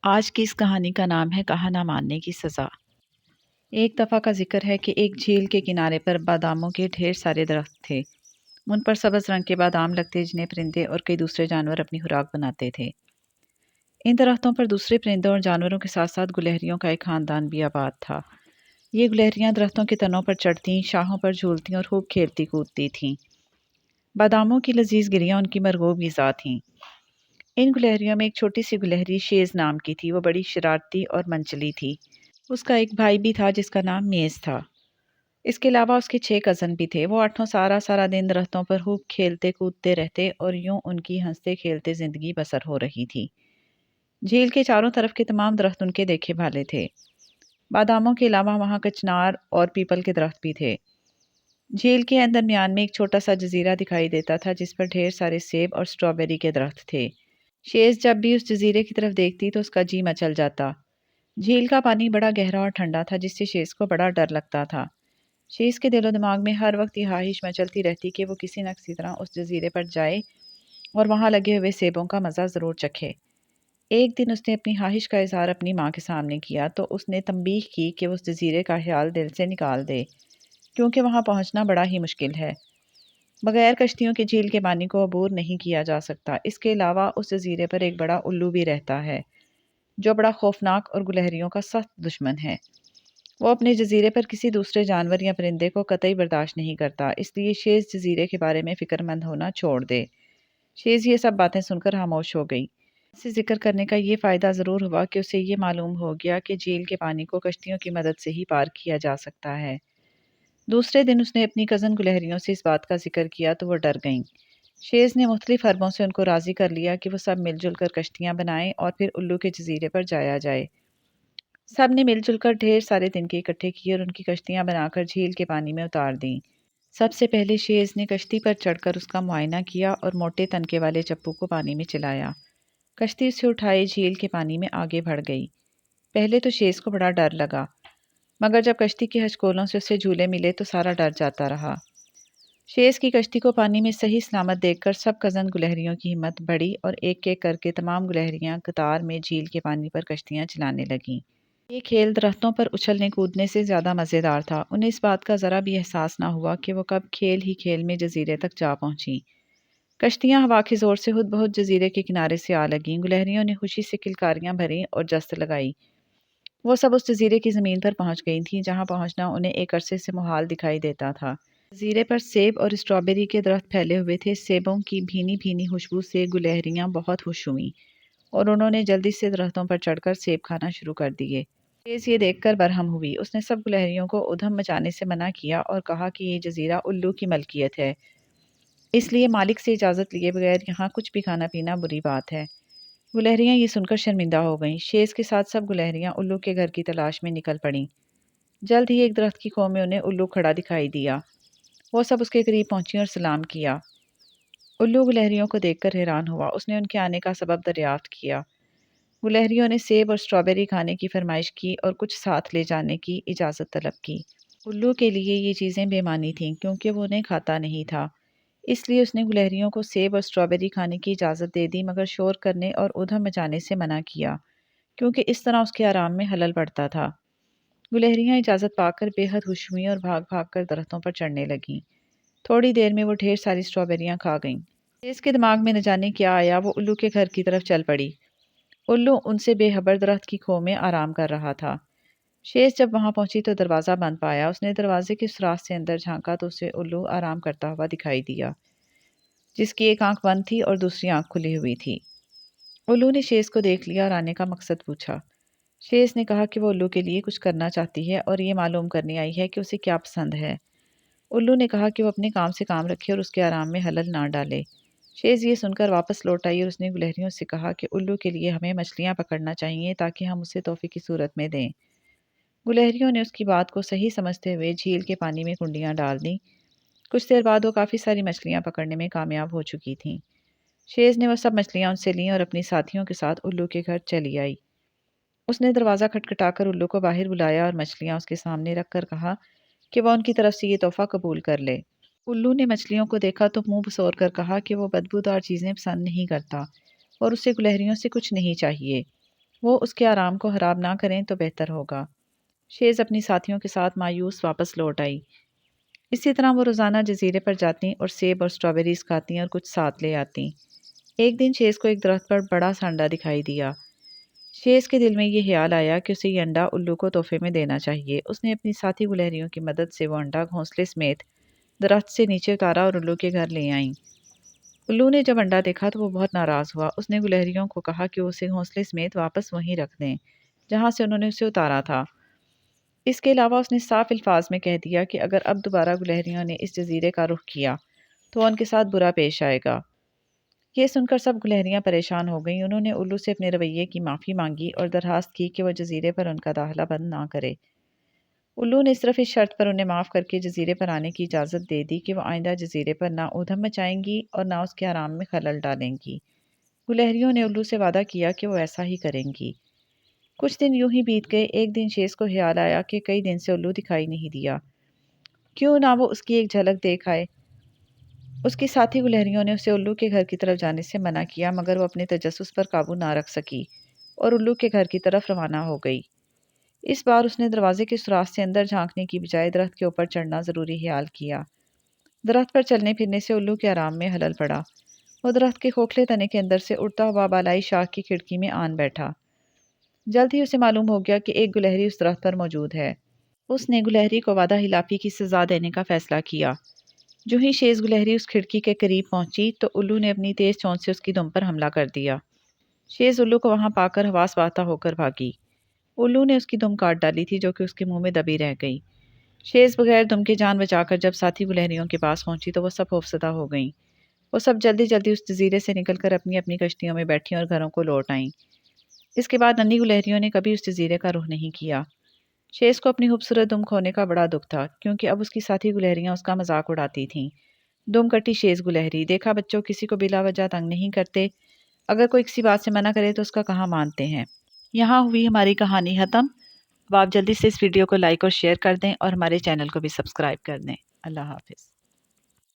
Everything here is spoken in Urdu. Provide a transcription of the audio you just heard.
آج کی اس کہانی کا نام ہے کہا نہ ماننے کی سزا۔ ایک دفعہ کا ذکر ہے کہ ایک جھیل کے کنارے پر باداموں کے ڈھیر سارے درخت تھے۔ ان پر سبز رنگ کے بادام لگتے جنہیں پرندے اور کئی دوسرے جانور اپنی خوراک بناتے تھے۔ ان درختوں پر دوسرے پرندوں اور جانوروں کے ساتھ ساتھ گلہریوں کا ایک خاندان بھی آباد تھا۔ یہ گلہریاں درختوں کے تنوں پر چڑھتیں، شاخوں پر جھولتیں اور خوب کھیلتی کودتی تھیں۔ باداموں کی لذیذ گریاں ان کی مرغوب غذا تھیں۔ ان گلہریوں میں ایک چھوٹی سی گلہری شیز نام کی تھی۔ وہ بڑی شرارتی اور منچلی تھی۔ اس کا ایک بھائی بھی تھا جس کا نام میز تھا۔ اس کے علاوہ اس کے 6 کزن بھی تھے۔ وہ 8 سارا دن درختوں پر خوب کھیلتے کودتے رہتے اور یوں ان کی ہنستے کھیلتے زندگی بسر ہو رہی تھی۔ جھیل کے چاروں طرف کے تمام درخت ان کے دیکھے بھالے تھے۔ باداموں کے علاوہ وہاں کچنار اور پیپل کے درخت بھی تھے۔ جھیل کے درمیان میں ایک چھوٹا سا جزیرہ دکھائی دیتا تھا جس پر ڈھیر سارے سیب اور اسٹرابیری کے درخت تھے۔ شیز جب بھی اس جزیرے کی طرف دیکھتی تو اس کا جی مچل جاتا۔ جھیل کا پانی بڑا گہرا اور ٹھنڈا تھا جس سے شیز کو بڑا ڈر لگتا تھا۔ شیز کے دل و دماغ میں ہر وقت یہ خواہش مچلتی رہتی کہ وہ کسی نہ کسی طرح اس جزیرے پر جائے اور وہاں لگے ہوئے سیبوں کا مزہ ضرور چکھے۔ ایک دن اس نے اپنی خواہش کا اظہار اپنی ماں کے سامنے کیا تو اس نے تنبیہ کی کہ وہ اس جزیرے کا خیال دل سے نکال دے کیونکہ وہاں پہنچنا بڑا ہی مشکل ہے۔ بغیر کشتیوں کے جھیل کے پانی کو عبور نہیں کیا جا سکتا۔ اس کے علاوہ اس جزیرے پر ایک بڑا الو بھی رہتا ہے جو بڑا خوفناک اور گلہریوں کا سخت دشمن ہے۔ وہ اپنے جزیرے پر کسی دوسرے جانور یا پرندے کو قطعی برداشت نہیں کرتا، اس لیے شیز جزیرے کے بارے میں فکر مند ہونا چھوڑ دے۔ شیز یہ سب باتیں سن کر خاموش ہو گئی۔ اسے ذکر کرنے کا یہ فائدہ ضرور ہوا کہ اسے یہ معلوم ہو گیا کہ جھیل کے پانی کو کشتیوں کی مدد سے ہی پار کیا جا سکتا ہے۔ دوسرے دن اس نے اپنی کزن گلہریوں سے اس بات کا ذکر کیا تو وہ ڈر گئیں۔ شیز نے مختلف حربوں سے ان کو راضی کر لیا کہ وہ سب مل جل کر کشتیاں بنائیں اور پھر الو کے جزیرے پر جایا جائے۔ سب نے مل جل کر ڈھیر سارے تنکے اکٹھے کیے اور ان کی کشتیاں بنا کر جھیل کے پانی میں اتار دیں۔ سب سے پہلے شیز نے کشتی پر چڑھ کر اس کا معائنہ کیا اور موٹے تنکے والے چپو کو پانی میں چلایا۔ کشتی اسے اٹھائے جھیل کے پانی میں آگے بڑھ گئی۔ پہلے تو شیز کو بڑا ڈر لگا، مگر جب کشتی کے ہچکولوں سے اسے جھولے ملے تو سارا ڈر جاتا رہا۔ شیز کی کشتی کو پانی میں صحیح سلامت دیکھ کر سب کزن گلہریوں کی ہمت بڑھی اور ایک ایک کر کے تمام گلہریاں قطار میں جھیل کے پانی پر کشتیاں چلانے لگیں۔ یہ کھیل درختوں پر اچھلنے کودنے سے زیادہ مزیدار تھا۔ انہیں اس بات کا ذرا بھی احساس نہ ہوا کہ وہ کب کھیل ہی کھیل میں جزیرے تک جا پہنچیں۔ کشتیاں ہوا کے زور سے خود بہت جزیرے کے کنارے سے آ لگیں۔ گلہریوں نے خوشی سے کلکاریاں بھریں اور جست لگائی۔ وہ سب اس جزیرے کی زمین پر پہنچ گئی تھیں جہاں پہنچنا انہیں ایک عرصے سے محال دکھائی دیتا تھا۔ جزیرے پر سیب اور اسٹرابیری کے درخت پھیلے ہوئے تھے۔ سیبوں کی بھینی بھینی خوشبو سے گلہریاں بہت خوش ہوئیں اور انہوں نے جلدی سے درختوں پر چڑھ کر سیب کھانا شروع کر دیے۔ شیز یہ دیکھ کر برہم ہوئی۔ اس نے سب گلہریوں کو ادھم مچانے سے منع کیا اور کہا کہ یہ جزیرہ الو کی ملکیت ہے، اس لیے مالک سے اجازت لیے بغیر یہاں کچھ بھی کھانا پینا بری بات ہے۔ گلہریاں یہ سن کر شرمندہ ہو گئیں۔ شیز کے ساتھ سب گلہریاں الو کے گھر کی تلاش میں نکل پڑیں۔ جلد ہی ایک درخت کی کھو میں انہیں الو کھڑا دکھائی دیا۔ وہ سب اس کے قریب پہنچی اور سلام کیا۔ الو گلہریوں کو دیکھ کر حیران ہوا۔ اس نے ان کے آنے کا سبب دریافت کیا۔ گلہریوں نے سیب اور اسٹرابیری کھانے کی فرمائش کی اور کچھ ساتھ لے جانے کی اجازت طلب کی۔ الو کے لیے یہ چیزیں بے معنی تھیں کیونکہ وہ انہیں کھاتا نہیں تھا، اس لیے اس نے گلہریوں کو سیب اور اسٹرابیری کھانے کی اجازت دے دی، مگر شور کرنے اور ادھم مچانے سے منع کیا کیونکہ اس طرح اس کے آرام میں خلل پڑتا تھا۔ گلہریاں اجازت پا کر بے حد خوش ہوئیں اور بھاگ بھاگ کر درختوں پر چڑھنے لگیں۔ تھوڑی دیر میں وہ ڈھیر ساری اسٹرابیریاں کھا گئیں۔ اس کے دماغ میں نہ جانے کیا آیا، وہ الو کے گھر کی طرف چل پڑی۔ الو ان سے بے خبر درخت کی کھو میں آرام کر رہا تھا۔ شیز جب وہاں پہنچی تو دروازہ بند پایا۔ اس نے دروازے کے سوراخ سے اندر جھانکا تو اسے الو آرام کرتا ہوا دکھائی دیا، جس کی ایک آنکھ بند تھی اور دوسری آنکھ کھلی ہوئی تھی۔ الو نے شیز کو دیکھ لیا اور آنے کا مقصد پوچھا۔ شیز نے کہا کہ وہ الو کے لیے کچھ کرنا چاہتی ہے اور یہ معلوم کرنے آئی ہے کہ اسے کیا پسند ہے۔ الو نے کہا کہ وہ اپنے کام سے کام رکھے اور اس کے آرام میں خلل نہ ڈالے۔ شیز یہ سن کر واپس لوٹ آئی اور اس نے گلہریوں سے کہا کہ الو کے لیے ہمیں مچھلیاں پکڑنا چاہیے تاکہ ہم اسے تحفے کی صورت میں دیں۔ گلہریوں نے اس کی بات کو صحیح سمجھتے ہوئے جھیل کے پانی میں کنڈیاں ڈال دیں۔ کچھ دیر بعد وہ کافی ساری مچھلیاں پکڑنے میں کامیاب ہو چکی تھیں۔ شیز نے وہ سب مچھلیاں ان سے لیں اور اپنی ساتھیوں کے ساتھ الو کے گھر چلی آئی۔ اس نے دروازہ کھٹکھٹا کر الو کو باہر بلایا اور مچھلیاں اس کے سامنے رکھ کر کہا کہ وہ ان کی طرف سے یہ تحفہ قبول کر لے۔ الو نے مچھلیوں کو دیکھا تو منہ بسور کر کہا کہ وہ بدبودار چیزیں پسند نہیں کرتا اور اسے گلہریوں سے کچھ نہیں چاہیے۔ وہ اس کے آرام کو خراب نہ کریں تو بہتر ہوگا۔ شیز اپنی ساتھیوں کے ساتھ مایوس واپس لوٹ آئی۔ اسی طرح وہ روزانہ جزیرے پر جاتیں اور سیب اور سٹرابیریز کھاتیں اور کچھ ساتھ لے آتیں۔ ایک دن شیز کو ایک درخت پر بڑا سا انڈا دکھائی دیا۔ شیز کے دل میں یہ خیال آیا کہ اسے یہ انڈا الو کو تحفے میں دینا چاہیے۔ اس نے اپنی ساتھی گلہریوں کی مدد سے وہ انڈا گھونسلے سمیت درخت سے نیچے اتارا اور الو کے گھر لے آئیں۔ الو نے جب انڈا دیکھا تو وہ بہت ناراض ہوا۔ اس نے گلہریوں کو کہا کہ وہ اسے گھونسلے سمیت واپس وہیں رکھ دیں جہاں سے انہوں نے اسے اتارا تھا۔ اس کے علاوہ اس نے صاف الفاظ میں کہہ دیا کہ اگر اب دوبارہ گلہریوں نے اس جزیرے کا رخ کیا تو ان کے ساتھ برا پیش آئے گا۔ یہ سن کر سب گلہریاں پریشان ہو گئیں۔ انہوں نے الو سے اپنے رویے کی معافی مانگی اور درخواست کی کہ وہ جزیرے پر ان کا داخلہ بند نہ کرے۔ الو نے صرف اس شرط پر انہیں معاف کر کے جزیرے پر آنے کی اجازت دے دی کہ وہ آئندہ جزیرے پر نہ ادھم مچائیں گی اور نہ اس کے آرام میں خلل ڈالیں گی۔ گلہریوں نے الو سے وعدہ کیا کہ وہ ایسا ہی کریں گی۔ کچھ دن یوں ہی بیت گئے۔ ایک دن شیز کو خیال آیا کہ کئی دن سے الو دکھائی نہیں دیا، کیوں نہ وہ اس کی ایک جھلک دیکھ آئے۔ اس کی ساتھی گلہریوں نے اسے الو کے گھر کی طرف جانے سے منع کیا، مگر وہ اپنے تجسس پر قابو نہ رکھ سکی اور الو کے گھر کی طرف روانہ ہو گئی۔ اس بار اس نے دروازے کے سوراخ سے اندر جھانکنے کی بجائے درخت کے اوپر چڑھنا ضروری خیال کیا۔ درخت پر چلنے پھرنے سے الو کے آرام میں خلل پڑا۔ وہ درخت کے کھوکھلے تنے کے اندر سے اڑتا ہوا بالائی شاخ کی کھڑکی میں آن بیٹھا۔ جلد ہی اسے معلوم ہو گیا کہ ایک گلہری اس درخت پر موجود ہے۔ اس نے گلہری کو وعدہ خلافی کی سزا دینے کا فیصلہ کیا۔ جو ہی شیز گلہری اس کھڑکی کے قریب پہنچی تو الو نے اپنی تیز چونچ سے اس کی دم پر حملہ کر دیا۔ شیز الو کو وہاں پا کر حواس باختہ ہو کر بھاگی۔ الو نے اس کی دم کاٹ ڈالی تھی جو کہ اس کے منہ میں دبی رہ گئی۔ شیز بغیر دم کے جان بچا کر جب ساتھی گلہریوں کے پاس پہنچی تو وہ سب خوفزدہ ہو گئیں۔ وہ سب جلدی جلدی اس جزیرے سے نکل کر اپنی اپنی کشتیوں میں بیٹھیں اور گھروں کو لوٹ آئیں۔ اس کے بعد ننھی گلہریوں نے کبھی اس جزیرے کا رخ نہیں کیا۔ شیز کو اپنی خوبصورت دم کھونے کا بڑا دکھ تھا، کیونکہ اب اس کی ساتھی گلہریاں اس کا مذاق اڑاتی تھیں۔ دم کٹی شیز گلہری۔ دیکھا بچوں، کسی کو بلا وجہ تنگ نہیں کرتے۔ اگر کوئی کسی بات سے منع کرے تو اس کا کہاں مانتے ہیں۔ یہاں ہوئی ہماری کہانی ختم۔ اب آپ جلدی سے اس ویڈیو کو لائک اور شیئر کر دیں اور ہمارے چینل کو بھی سبسکرائب کر دیں۔ اللہ حافظ۔